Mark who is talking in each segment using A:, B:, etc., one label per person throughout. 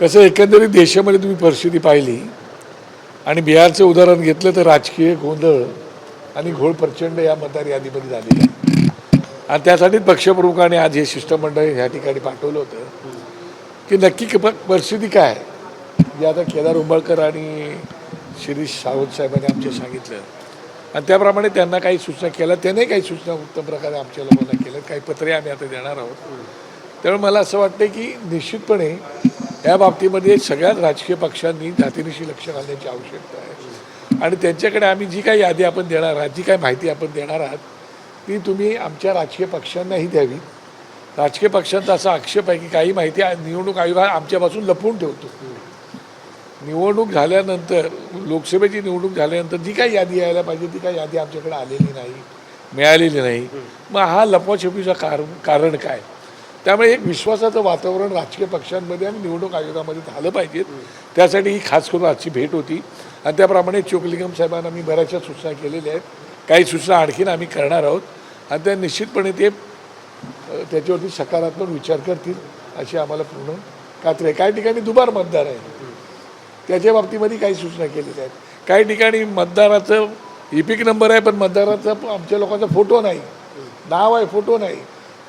A: कसं एकंदरीत देशामध्ये तुम्ही परिस्थिती पाहिली आणि बिहारचं उदाहरण घेतलं तर राजकीय गोंधळ आणि घोळ प्रचंड या मतदार यादीमध्ये झालेला आहे. आणि त्यासाठीच पक्षप्रमुखाने आज हे शिष्टमंडळ ह्या ठिकाणी पाठवलं होतं की नक्की परिस्थिती काय आहे. जे आता केदार उंबळकर आणि शिरीष सावंत साहेबांनी आमच्या सांगितलं आणि त्याप्रमाणे त्यांना काही सूचना केल्या, त्याने काही सूचना उत्तम प्रकारे आमच्या लोकांना केल्या, काही पत्रे आम्ही आता देणार आहोत. त्यामुळे मला असं वाटतं की निश्चितपणे या बाबतीमध्ये सगळ्याच राजकीय पक्षांनी जातीनिशी लक्ष घालण्याची आवश्यकता आहे. आणि त्यांच्याकडे आम्ही जी काही यादी आपण देणार आहात, जी काही माहिती आपण देणार आहात ती तुम्ही आमच्या राजकीय पक्षांनाही द्यावी. राजकीय पक्षांचा असा आक्षेप आहे की काही माहिती निवडणूक आयोग आमच्यापासून लपवून ठेवतो. निवडणूक झाल्यानंतर, लोकसभेची निवडणूक झाल्यानंतर जी काही यादी यायला पाहिजे ती काही यादी आमच्याकडे आलेली नाही, मिळालेली नाही. मग हा लपवाछपीचं कारण काय? त्यामुळे एक विश्वासाचं वातावरण राजकीय पक्षांमध्ये आणि निवडणूक आयोगामध्ये झालं पाहिजे. त्यासाठी ही खास करून आजची भेट होती. आणि त्याप्रमाणे चोकलिंगम साहेबांना मी बऱ्याचशा सूचना केलेल्या आहेत. काही सूचना आणखीन आम्ही करणार आहोत आणि त्या निश्चितपणे ते त्याच्यावरती सकारात्मक विचार करतील अशी आम्हाला पूर्ण खात्री आहे. काही ठिकाणी दुबार मतदार आहे, त्याच्या बाबतीमध्ये काही सूचना केलेल्या आहेत. काही ठिकाणी मतदाराचं इपिक नंबर आहे पण मतदाराचा आमच्या लोकांचा फोटो नाही, नाव आहे फोटो नाही,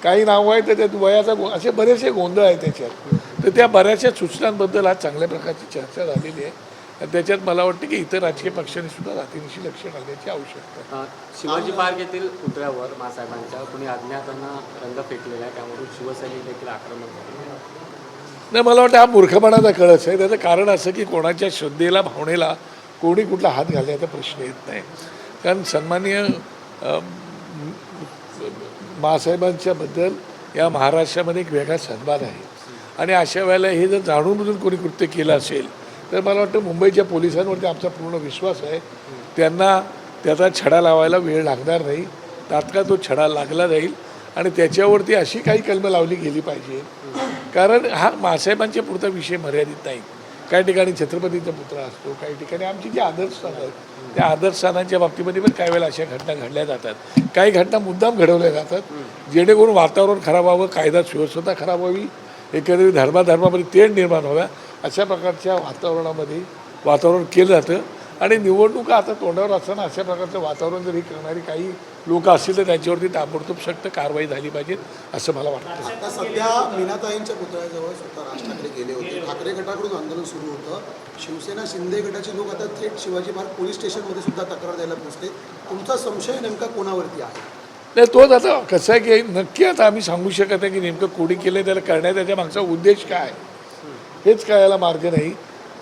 A: काही नाव आहे तर त्यात वयाचा असे बरेचसे गोंधळ आहे त्याच्यात. तर त्या बऱ्याचशा सूचनांबद्दल आज चांगल्या प्रकारची चर्चा झालेली आहे. आणि त्याच्यात मला वाटतं की इतर राजकीय पक्षांनी सुद्धा जातीनिशी लक्ष घालण्याची आवश्यकता आहे.
B: शिवाजी पार्क येथील पुतळ्यावर मासाहेबांच्या कुणी अज्ञातांना रंग फेकलेला आहे, त्यामुळे शिवसैनिक देखील आक्रमक झाले.
A: नाही, मला वाटतं हा मूर्खपणाचा कळस आहे. त्याचं कारण असं की कोणाच्या श्रद्धेला भावनेला कोणी कुठला हात घालण्याचा प्रश्न येत नाही. कारण सन्माननीय मासाहेबांच्याबद्दल या महाराष्ट्रामध्ये एक वेगळा सन्मान आहे. आणि अशा वेळेला हे जर जाणूनबुजून कोणी कृत्य केलं असेल तर मला वाटतं मुंबईच्या पोलिसांवरती आमचा पूर्ण विश्वास आहे. त्यांना त्याचा छडा लावायला वेळ लागणार नाही. तात्काळ तो छडा लागला जाईल आणि त्याच्यावरती अशी काही कलमं लावली गेली पाहिजे. कारण हा मासाहेबांच्या पुरता विषय मर्यादित नाही. काही ठिकाणी छत्रपतीचा पुतळा असतो, काही ठिकाणी आमची जी आदर्शस्थानं आहेत त्या आदर्शस्थानांच्या बाबतीमध्ये पण काही वेळेला अशा घटना घडल्या जातात. काही घटना मुद्दाम घडवल्या जातात जेणेकरून वातावरण खराब व्हावं, कायदा सुव्यवस्था खराब व्हावी, एकंदरीत धर्माधर्मामध्ये तेढ निर्माण व्हाव्या अशा प्रकारच्या वातावरण केलं जातं. आणि निवडणुका आता तोंडावर असताना अशा प्रकारचं वातावरण जर ही करणारी काही लोक असतील तर त्यांच्यावरती ताबडतोब सक्त कारवाई झाली पाहिजे असं मला वाटतं.
C: आता सध्या मीनाताईंच्या पुतळ्याजवळ स्वतः राज ठाकरे गेले होते. ठाकरे गटाकडून आंदोलन सुरू होतं. शिवसेना शिंदे गटाचे लोक आता थेट शिवाजी पार्क पोलीस स्टेशनमध्ये सुद्धा तक्रार द्यायला पोहोचले. तुमचा संशय नेमका कोणावरती आहे?
A: नाही, तोच आता कसं आहे की नक्की आता आम्ही सांगू शकत आहे की नेमकं कोणी केलं त्याला करण्यात त्याच्या मागचा उद्देश काय हेच कळायला मार्ग नाही.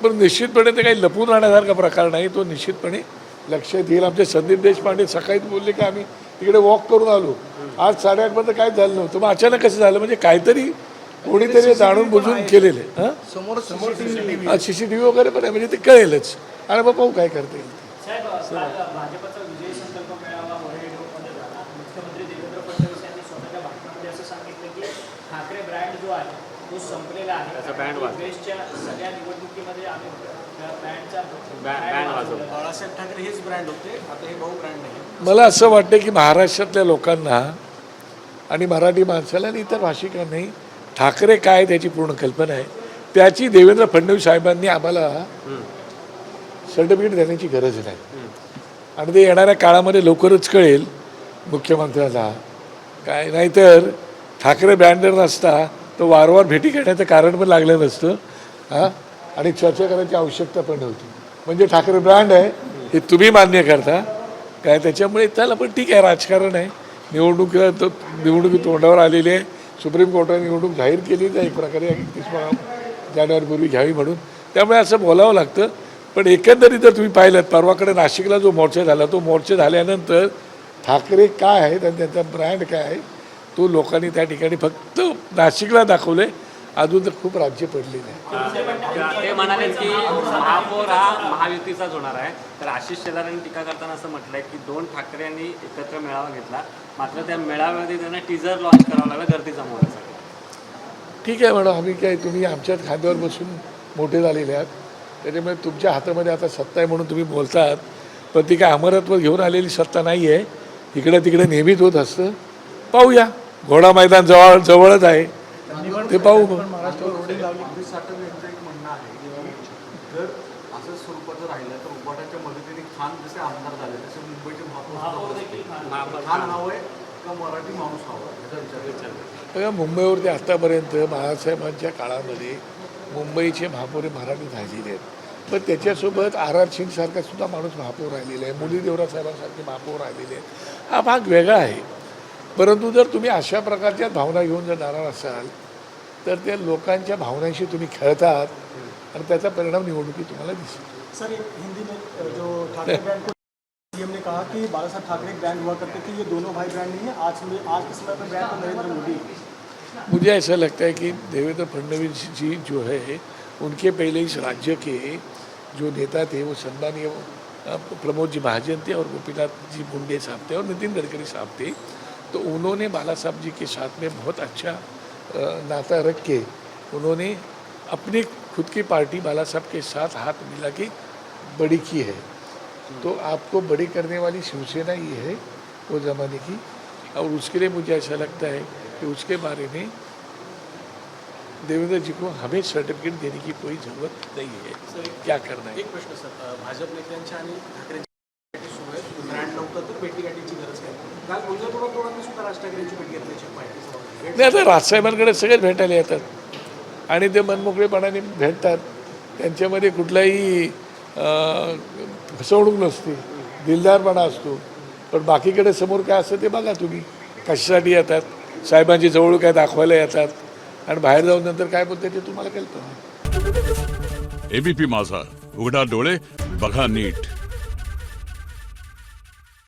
A: पण निश्चितपणे ते काही लपून राहण्यासारखा प्रकार नाही, तो निश्चितपणे लक्षात येईल. आमचे संदीप देशपांडे सकाळीच बोलले की आम्ही तिकडे वॉक करून आलो, आज 8:30पर्यंत काय झालं नव्हतं. मग अचानक कसं झालं म्हणजे काहीतरी कोणीतरी जाणून बुजून केलेले. हां, CCTV वगैरे पण आहे म्हणजे ते कळेलच. आणि मग पाहू काय करता येईल.
D: ठाकरे ब्रँड जो आहे तो संपलेला आहे. सगळ्या निवडणुकीमध्ये आम्ही बाळासाहेब ठाकरे हेच ब्रँड होते, आता हे भाऊ ब्रँड नाही.
A: मला असं वाटतं की महाराष्ट्रातल्या लोकांना आणि मराठी माणसाला आणि इतर भाषिकांनाही ठाकरे काय त्याची पूर्ण कल्पना आहे. त्याची देवेंद्र फडणवीस साहेबांनी आम्हाला सर्टिफिकेट देण्याची गरज नाही. आणि ते येणाऱ्या काळामध्ये लवकरच कळेल मुख्यमंत्र्याला. काय नाहीतर ठाकरे ब्रँड जर नसता तर वारंवार भेटी घेण्याचं कारण पण लागलं नसतं. हां, आणि चर्चा करायची आवश्यकता पण नव्हती. म्हणजे ठाकरे ब्रँड आहे हे तुम्ही मान्य करता काय, त्याच्यामुळे त्याला पण ठीक आहे, राजकारण आहे. निवडणुकी तोंडावर आलेली आहे. सुप्रीम कोर्टाने निवडणूक जाहीर केली तर एक प्रकारे 31 जानेवारीपूर्वी घ्यावी म्हणून, त्यामुळे असं बोलावं लागतं. पण एकंदरीत जर तुम्ही पाहिलं परवाकडे नाशिकला जो मोर्चा झाला, तो मोर्चा झाल्यानंतर ठाकरे काय आहेत आणि त्यांचा ब्रँड काय आहे तो लोकांनी त्या ठिकाणी फक्त नाशिकला दाखवले. अजून तर खूप राज्य पडले नाही.
B: ते म्हणाले की महापौर हा महायुतीचाच होणार आहे. तर आशिष शेलारांनी टीका करताना असं म्हटलंय की 2 ठाकरे यांनी एकत्र मेळावा घेतला, मात्र त्या मेळाव्यामध्ये त्यांना टीजर लॉन्च करावं लागलं गर्दी जमवण्यासाठी.
A: ठीक आहे मॅडम, आम्ही काय तुम्ही आमच्याच खांद्यावर बसून मोठे झालेले आहात, त्याच्यामुळे तुमच्या हातामध्ये आता सत्ता आहे म्हणून तुम्ही बोलतात. पण ती काय अमरत्व घेऊन आलेली सत्ता नाही आहे. इकडे तिकडे नेहमीच होत असतं. पाहूया, घोडा मैदान जवळच आहे ते पाहू.
E: एक म्हणणं आहे की जर असं स्वरूपाचं राहिलं तर उबाटाच्या मदतीने खान जसे आमदार झाले तसे मुंबईचे महापौर खान हवंय का मराठी माणूस हवा याचा विचार
A: बघा, मुंबईवरती आत्तापर्यंत बाळासाहेबांच्या काळामध्ये मुंबईचे महापौर हे मराठी झालेले आहेत, पण त्याच्यासोबत आर सिंगसारखा सुद्धा माणूस महापौर राहिलेला आहे, मुरली देवरा साहेबांसारखे महापौर राहिलेले आहेत. हा भाग वेगळा आहे. परंतु जर तुम्ही अशा प्रकारच्या भावना घेऊन जर जाणार असाल तर त्या लोकांच्या भावनांशी तुम्ही खेळतात आणि त्याचा परिणाम निवडणुकीत तुम्हाला दिसेल.
F: सर, एक हिंदी में जो ठाकरे ब्रांड को सीएम ने कहा कि बाला साहब ठाकरे ब्रांड हुआ करते थे, ये दोनों भाई ब्रांड नहीं है. आज के समय पर ब्रांड तो नरेंद्र मोदी है.
A: मुझे ऐसा लगता है कि देवेंद्र फडणवीस जी जो है उनके पहले इस राज्य के जो नेता थे वो सम्मानीय प्रमोद जी महाजन थे और गोपीनाथ जी मुंडे साहब थे और नितिन गडकरी साहब थे. तो उन्होंने बाला साहब जी के साथ में बहुत अच्छा नाता रख के उन्होंने अपनी खुद की पार्टी बाला साहब के साथ हाथ मिला के बड़ी की है. तो आपको बड़ी करने वाली शिवसेना ही है वो ज़माने की, और उसके लिए मुझे ऐसा लगता है कि उसके बारे में देवेंद्र जी को हमें सर्टिफिकेट देने की कोई ज़रूरत नहीं है. क्या करना है.
F: एक प्रश्न सर, भाजप नेत्यांच्या आणि ठाकरेंची सुरू आहे, ब्रँड नव्हतं तर भेटीगाठीची गरज काय. काल गुजरात थोडांनी सुद्धा राज ठाकरेंची भेट घेतल्याची माहिती
A: नाही, आता राजसाहेबांकडे सगळेच भेटायला येतात आणि ते मनमोकळेपणाने भेटतात. त्यांच्यामध्ये कुठलाही फसवणूक नसते, दिलदारपणा असतो. पण बाकीकडे समोर काय असतं ते बघा तुम्ही. कशासाठी येतात, साहेबांची जवळ काय दाखवायला येतात आणि बाहेर जाऊन नंतर काय बोलते ते तुम्हाला कळतं.
G: एबीपी माझा, उघडा डोळे बघा नीट.